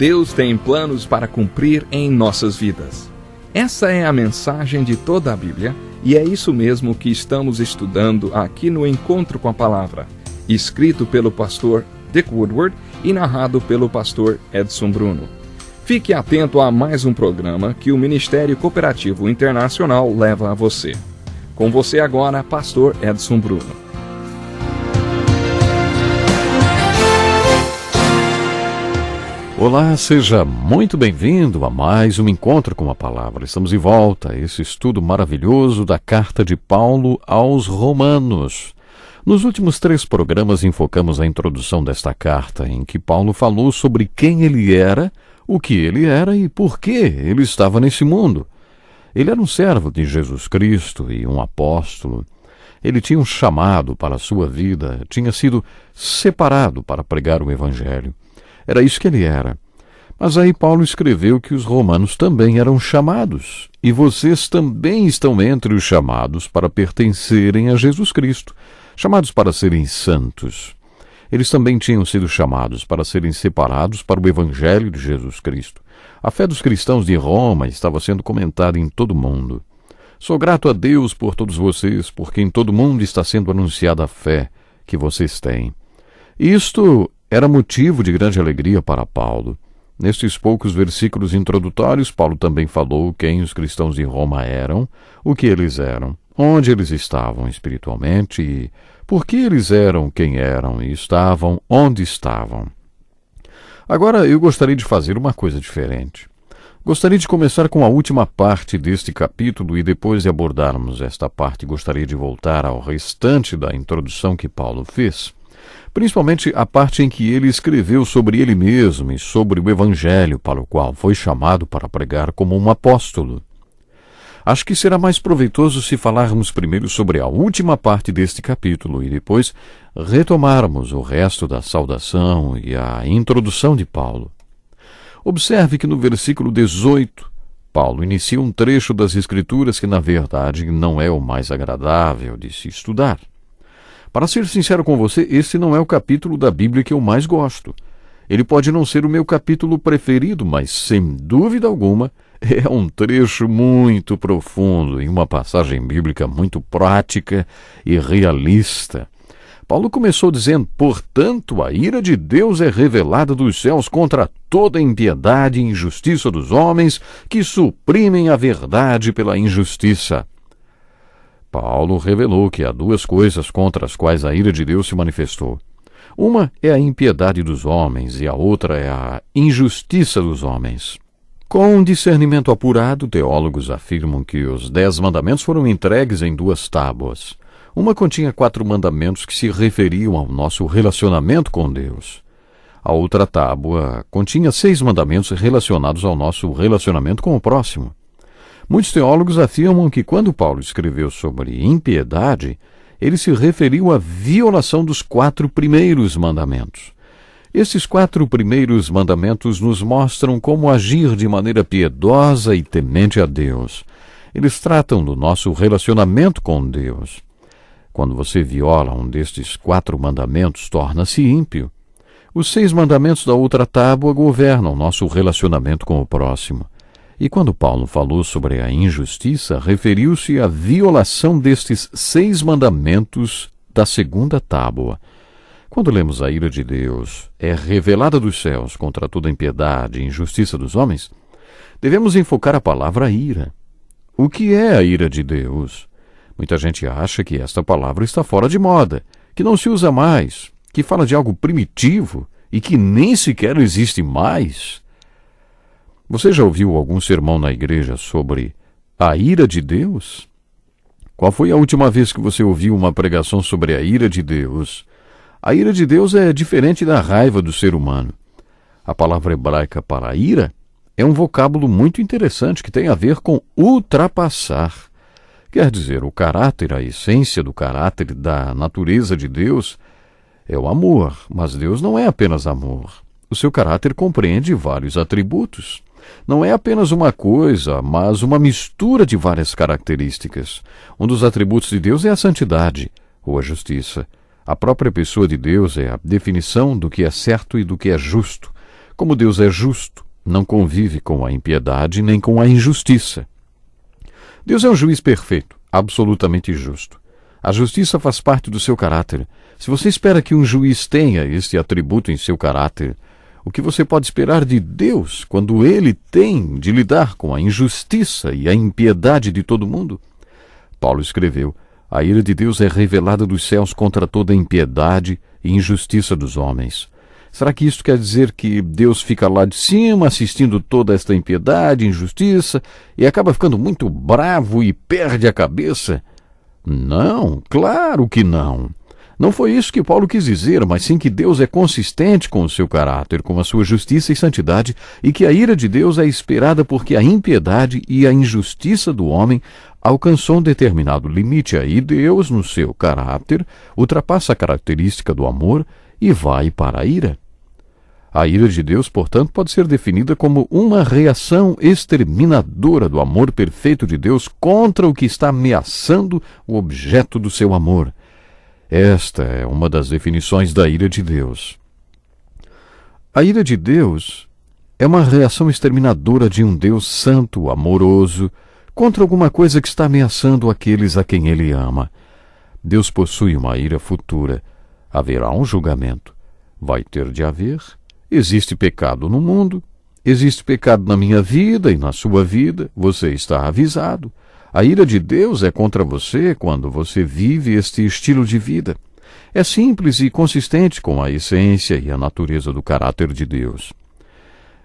Deus tem planos para cumprir em nossas vidas. Essa é a mensagem de toda a Bíblia e é isso mesmo que estamos estudando aqui no Encontro com a Palavra, escrito pelo pastor Dick Woodward e narrado pelo pastor Edson Bruno. Fique atento a mais um programa que o Ministério Cooperativo Internacional leva a você. Com você agora, pastor Edson Bruno. Olá, seja muito bem-vindo a mais um Encontro com a Palavra. Estamos de volta a esse estudo maravilhoso da Carta de Paulo aos Romanos. Nos últimos 3 programas enfocamos a introdução desta carta, em que Paulo falou sobre quem ele era, o que ele era e por que ele estava nesse mundo. Ele era um servo de Jesus Cristo e um apóstolo. Ele tinha um chamado para a sua vida, tinha sido separado para pregar o Evangelho. Era isso que ele era. Mas aí Paulo escreveu que os romanos também eram chamados, e vocês também estão entre os chamados para pertencerem a Jesus Cristo, chamados para serem santos. Eles também tinham sido chamados para serem separados para o Evangelho de Jesus Cristo. A fé dos cristãos de Roma estava sendo comentada em todo o mundo. Sou grato a Deus por todos vocês, porque em todo o mundo está sendo anunciada a fé que vocês têm. Isto era motivo de grande alegria para Paulo. Nestes poucos versículos introdutórios, Paulo também falou quem os cristãos de Roma eram, o que eles eram, onde eles estavam espiritualmente e por que eles eram quem eram e estavam onde estavam. Agora eu gostaria de fazer uma coisa diferente. Gostaria de começar com a última parte deste capítulo e depois de abordarmos esta parte, gostaria de voltar ao restante da introdução que Paulo fez. Principalmente a parte em que ele escreveu sobre ele mesmo e sobre o Evangelho para o qual foi chamado para pregar como um apóstolo. Acho que será mais proveitoso se falarmos primeiro sobre a última parte deste capítulo e depois retomarmos o resto da saudação e a introdução de Paulo. Observe que no versículo 18, Paulo inicia um trecho das Escrituras que, na verdade, não é o mais agradável de se estudar. Para ser sincero com você, esse não é o capítulo da Bíblia que eu mais gosto. Ele pode não ser o meu capítulo preferido, mas, sem dúvida alguma, é um trecho muito profundo e uma passagem bíblica muito prática e realista. Paulo começou dizendo: portanto, a ira de Deus é revelada dos céus contra toda impiedade e injustiça dos homens que suprimem a verdade pela injustiça. Paulo revelou que há 2 coisas contra as quais a ira de Deus se manifestou. Uma é a impiedade dos homens e a outra é a injustiça dos homens. Com um discernimento apurado, teólogos afirmam que os 10 mandamentos foram entregues em 2 tábuas. Uma continha 4 mandamentos que se referiam ao nosso relacionamento com Deus. A outra tábua continha 6 mandamentos relacionados ao nosso relacionamento com o próximo. Muitos teólogos afirmam que quando Paulo escreveu sobre impiedade, ele se referiu à violação dos 4 primeiros mandamentos. Esses 4 primeiros mandamentos nos mostram como agir de maneira piedosa e temente a Deus. Eles tratam do nosso relacionamento com Deus. Quando você viola um destes 4 mandamentos, torna-se ímpio. Os 6 mandamentos da outra tábua governam nosso relacionamento com o próximo. E quando Paulo falou sobre a injustiça, referiu-se à violação destes 6 mandamentos da segunda tábua. Quando lemos a ira de Deus é revelada dos céus contra toda impiedade e injustiça dos homens, devemos enfocar a palavra ira. O que é a ira de Deus? Muita gente acha que esta palavra está fora de moda, que não se usa mais, que fala de algo primitivo e que nem sequer existe mais. Você já ouviu algum sermão na igreja sobre a ira de Deus? Qual foi a última vez que você ouviu uma pregação sobre a ira de Deus? A ira de Deus é diferente da raiva do ser humano. A palavra hebraica para ira é um vocábulo muito interessante que tem a ver com ultrapassar. Quer dizer, o caráter, a essência do caráter da natureza de Deus é o amor, mas Deus não é apenas amor. O seu caráter compreende vários atributos. Não é apenas uma coisa, mas uma mistura de várias características. Um dos atributos de Deus é a santidade, ou a justiça. A própria pessoa de Deus é a definição do que é certo e do que é justo. Como Deus é justo, não convive com a impiedade nem com a injustiça. Deus é um juiz perfeito, absolutamente justo. A justiça faz parte do seu caráter. Se você espera que um juiz tenha este atributo em seu caráter, o que você pode esperar de Deus quando ele tem de lidar com a injustiça e a impiedade de todo mundo? Paulo escreveu: a ira de Deus é revelada dos céus contra toda a impiedade e injustiça dos homens. Será que isso quer dizer que Deus fica lá de cima assistindo toda esta impiedade e injustiça e acaba ficando muito bravo e perde a cabeça? Não, claro que não. Não foi isso que Paulo quis dizer, mas sim que Deus é consistente com o seu caráter, com a sua justiça e santidade, e que a ira de Deus é esperada porque a impiedade e a injustiça do homem alcançou um determinado limite. Aí Deus, no seu caráter, ultrapassa a característica do amor e vai para a ira. A ira de Deus, portanto, pode ser definida como uma reação exterminadora do amor perfeito de Deus contra o que está ameaçando o objeto do seu amor. Esta é uma das definições da ira de Deus. A ira de Deus é uma reação exterminadora de um Deus santo, amoroso, contra alguma coisa que está ameaçando aqueles a quem ele ama. Deus possui uma ira futura. Haverá um julgamento. Vai ter de haver. Existe pecado no mundo, existe pecado na minha vida e na sua vida, você está avisado. A ira de Deus é contra você quando você vive este estilo de vida. É simples e consistente com a essência e a natureza do caráter de Deus.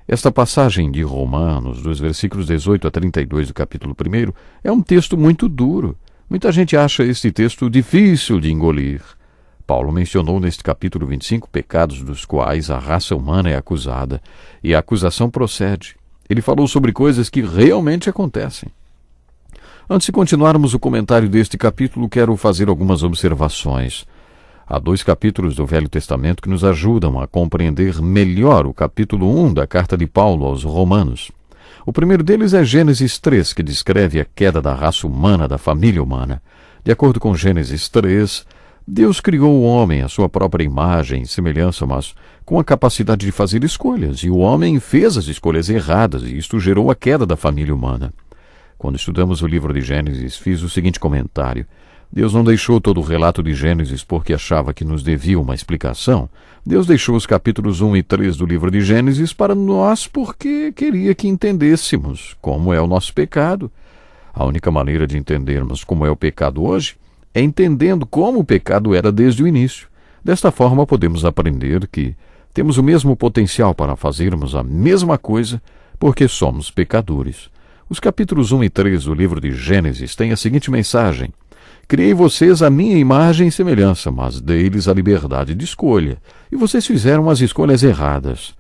Esta passagem de Romanos, dos versículos 18 a 32 do capítulo 1, é um texto muito duro. Muita gente acha este texto difícil de engolir. Paulo mencionou neste capítulo 25 pecados dos quais a raça humana é acusada, e a acusação procede. Ele falou sobre coisas que realmente acontecem. Antes de continuarmos o comentário deste capítulo, quero fazer algumas observações. Há 2 capítulos do Velho Testamento que nos ajudam a compreender melhor o capítulo 1 da carta de Paulo aos Romanos. O primeiro deles é Gênesis 3, que descreve a queda da raça humana, da família humana. De acordo com Gênesis 3, Deus criou o homem à sua própria imagem e semelhança, mas com a capacidade de fazer escolhas, e o homem fez as escolhas erradas, e isto gerou a queda da família humana. Quando estudamos o livro de Gênesis, fiz o seguinte comentário: Deus não deixou todo o relato de Gênesis porque achava que nos devia uma explicação. Deus deixou os capítulos 1 e 3 do livro de Gênesis para nós porque queria que entendêssemos como é o nosso pecado. A única maneira de entendermos como é o pecado hoje é entendendo como o pecado era desde o início. Desta forma, podemos aprender que temos o mesmo potencial para fazermos a mesma coisa porque somos pecadores. Os capítulos 1 e 3 do livro de Gênesis têm a seguinte mensagem: criei vocês à minha imagem e semelhança, mas dei-lhes a liberdade de escolha, e vocês fizeram as escolhas erradas.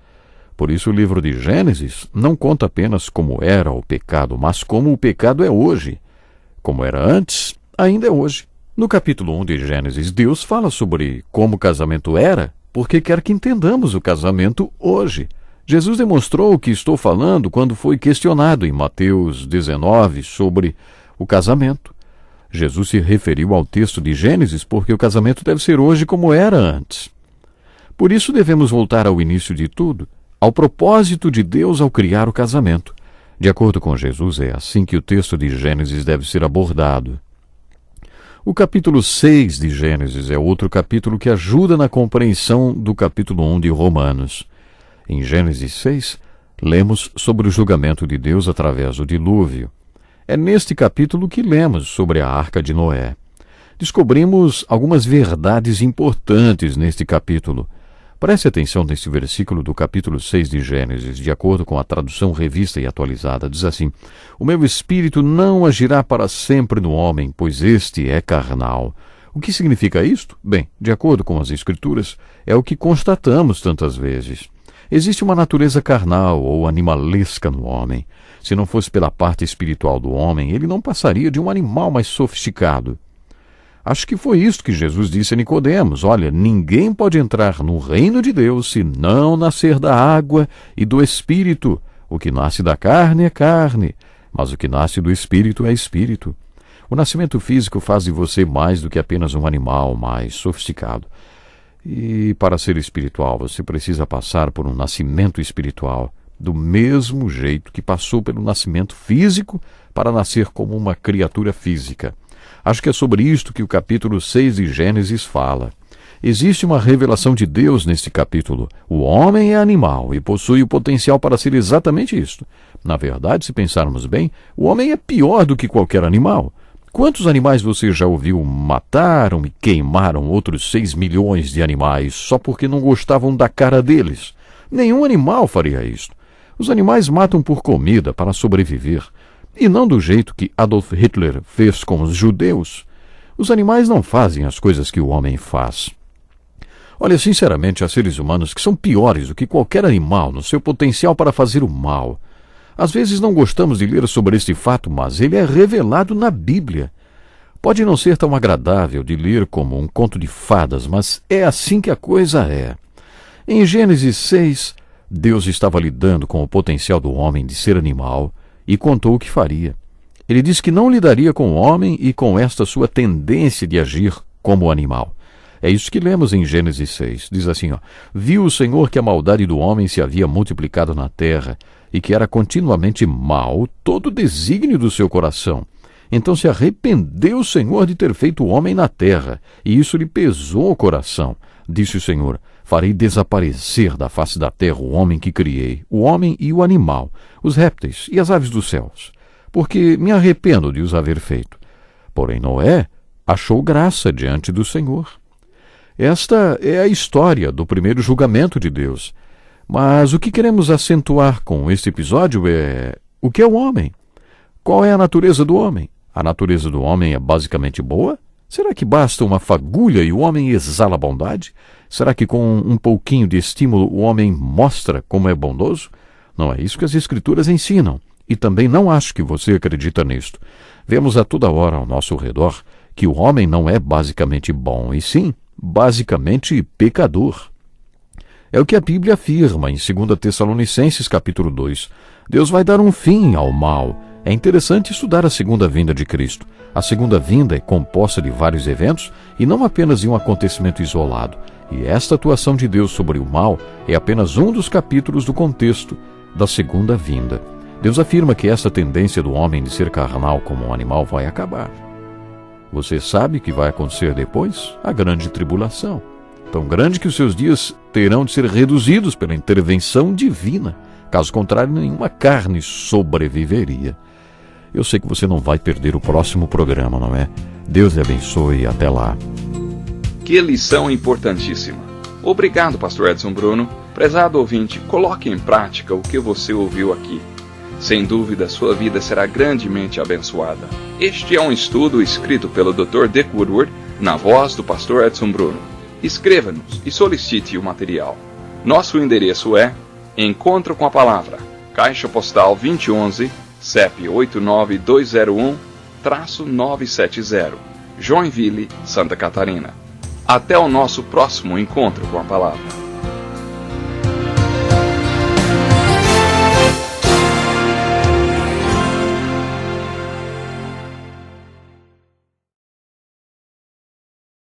Por isso o livro de Gênesis não conta apenas como era o pecado, mas como o pecado é hoje. Como era antes, ainda é hoje. No capítulo 1 de Gênesis, Deus fala sobre como o casamento era, porque quer que entendamos o casamento hoje. Jesus demonstrou o que estou falando quando foi questionado em Mateus 19 sobre o casamento. Jesus se referiu ao texto de Gênesis porque o casamento deve ser hoje como era antes. Por isso devemos voltar ao início de tudo, ao propósito de Deus ao criar o casamento. De acordo com Jesus, é assim que o texto de Gênesis deve ser abordado. O capítulo 6 de Gênesis é outro capítulo que ajuda na compreensão do capítulo 1 de Romanos. Em Gênesis 6, lemos sobre o julgamento de Deus através do dilúvio. É neste capítulo que lemos sobre a Arca de Noé. Descobrimos algumas verdades importantes neste capítulo. Preste atenção neste versículo do capítulo 6 de Gênesis, de acordo com a tradução revista e atualizada. Diz assim: o meu espírito não agirá para sempre no homem, pois este é carnal. O que significa isto? Bem, de acordo com as Escrituras, é o que constatamos tantas vezes. Existe uma natureza carnal ou animalesca no homem. Se não fosse pela parte espiritual do homem, ele não passaria de um animal mais sofisticado. Acho que foi isto que Jesus disse a Nicodemos: olha, ninguém pode entrar no reino de Deus se não nascer da água e do Espírito. O que nasce da carne é carne, mas o que nasce do Espírito é Espírito. O nascimento físico faz de você mais do que apenas um animal mais sofisticado. E para ser espiritual, você precisa passar por um nascimento espiritual, do mesmo jeito que passou pelo nascimento físico para nascer como uma criatura física. Acho que é sobre isto que o capítulo 6 de Gênesis fala. Existe uma revelação de Deus neste capítulo. O homem é animal e possui o potencial para ser exatamente isto. Na verdade, se pensarmos bem, o homem é pior do que qualquer animal. Quantos animais você já ouviu mataram e queimaram outros 6 milhões de animais só porque não gostavam da cara deles? Nenhum animal faria isto. Os animais matam por comida, para sobreviver. E não do jeito que Adolf Hitler fez com os judeus. Os animais não fazem as coisas que o homem faz. Olha, sinceramente, há seres humanos que são piores do que qualquer animal no seu potencial para fazer o mal. Às vezes não gostamos de ler sobre este fato, mas ele é revelado na Bíblia. Pode não ser tão agradável de ler como um conto de fadas, mas é assim que a coisa é. Em Gênesis 6, Deus estava lidando com o potencial do homem de ser animal e contou o que faria. Ele disse que não lidaria com o homem e com esta sua tendência de agir como animal. É isso que lemos em Gênesis 6. Diz assim, viu o Senhor que a maldade do homem se havia multiplicado na terra e que era continuamente mau todo o desígnio do seu coração. Então se arrependeu o Senhor de ter feito o homem na terra, e isso lhe pesou o coração. Disse o Senhor, farei desaparecer da face da terra o homem que criei, o homem e o animal, os répteis e as aves dos céus, porque me arrependo de os haver feito. Porém Noé achou graça diante do Senhor. Esta é a história do primeiro julgamento de Deus. Mas o que queremos acentuar com este episódio é o que é o homem? Qual é a natureza do homem? A natureza do homem é basicamente boa? Será que basta uma fagulha e o homem exala a bondade? Será que com um pouquinho de estímulo o homem mostra como é bondoso? Não é isso que as Escrituras ensinam. E também não acho que você acredita nisto. Vemos a toda hora ao nosso redor que o homem não é basicamente bom, e sim basicamente pecador. É o que a Bíblia afirma em 2 Tessalonicenses capítulo 2. Deus vai dar um fim ao mal. É interessante estudar a segunda vinda de Cristo. A segunda vinda é composta de vários eventos e não apenas de um acontecimento isolado. E esta atuação de Deus sobre o mal é apenas um dos capítulos do contexto da segunda vinda. Deus afirma que essa tendência do homem de ser carnal como um animal vai acabar. Você sabe o que vai acontecer depois? A grande tribulação. Tão grande que os seus dias terão de ser reduzidos pela intervenção divina. Caso contrário, nenhuma carne sobreviveria. Eu sei que você não vai perder o próximo programa, não é? Deus lhe abençoe e até lá. Que lição importantíssima. Obrigado, pastor Edson Bruno. Prezado ouvinte, coloque em prática o que você ouviu aqui. Sem dúvida, sua vida será grandemente abençoada. Este é um estudo escrito pelo Dr. Dick Woodward, na voz do pastor Edson Bruno. Escreva-nos e solicite o material. Nosso endereço é Encontro com a Palavra, Caixa Postal 2011, CEP 89201-970, Joinville, Santa Catarina. Até o nosso próximo Encontro com a Palavra.